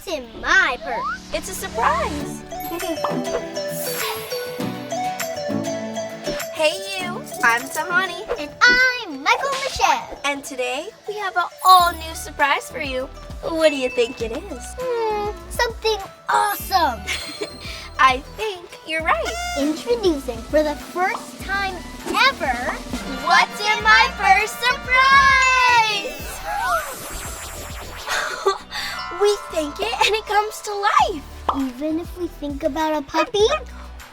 What's in my purse? It's a surprise. Hey you, I'm Tahani. And I'm Mykal-Michelle. And today we have an all-new surprise for you. What do you think it is? Something awesome. I think you're right. Introducing for the first time ever, What's in my purse surprise? We think it and it comes to life. even if we think about a puppy.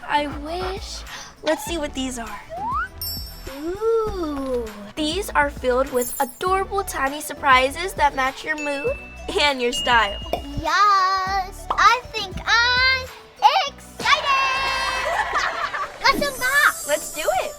I wish. Let's see what these are. Ooh. These are filled with adorable tiny surprises that match your mood and your style. Yes, I think I'm excited. Let's unbox. Let's do it.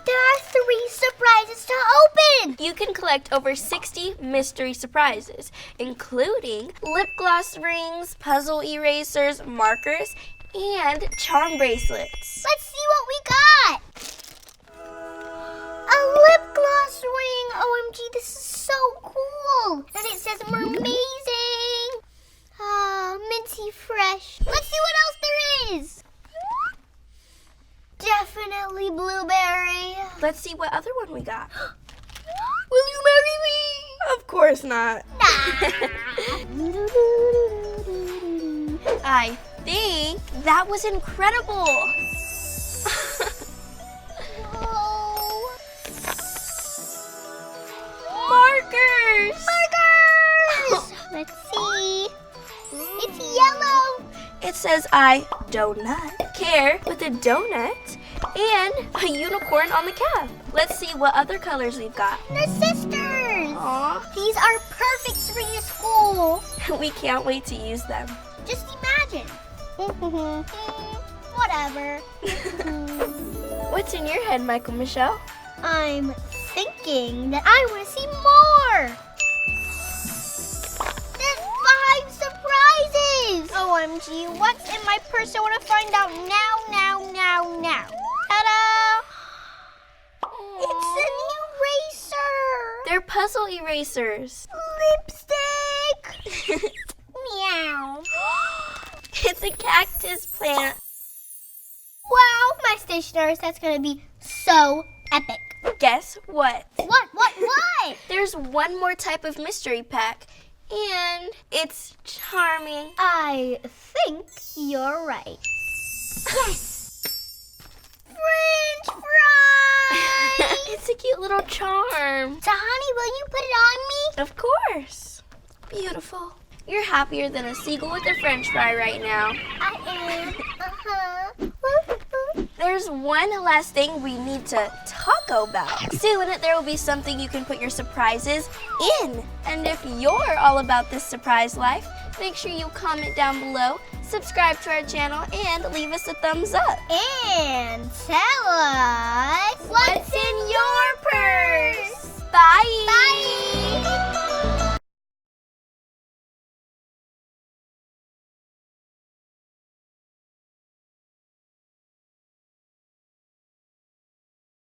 There are 3 surprises to open. You can collect over 60 mystery surprises, including lip gloss rings, puzzle erasers, markers, and charm bracelets. Let's see what we got. A lip gloss ring. OMG, this is so cool. And it says mermazing. Minty fresh. Let's see what else there is. Definitely blueberry. Let's see what other one we got. Will you marry me? Of course not. I think that was incredible. Whoa. Markers! Markers! Let's see. It's yellow. It says I donut care with a donut and a unicorn on the cap. Let's see what other colors we've got. They're sisters. Aw, These are perfect to bring to school. we can't wait to use them. Just imagine. Whatever. What's in your head, Mykal-Michelle? I'm thinking that I want to see more. There's 5 surprises. OMG, what's in my purse? I want to find out now. Ta-da! It's an eraser. They're puzzle erasers. Lipstick. Meow. It's a cactus plant. Wow, my stationery set's going to be so epic. Guess what? What? There's one more type of mystery pack, and it's charming. I think you're right. Yes! French fries! It's a cute little charm. Tahani, will you put it on me? Of course. Beautiful. You're happier than a seagull with a French fry right now. I am. There's one last thing we need to talk about. Soon there will be something you can put your surprises in. And if you're all about this surprise life, make sure you comment down below, subscribe to our channel, and leave us a thumbs up. And tell us What's in your purse? Bye! Bye!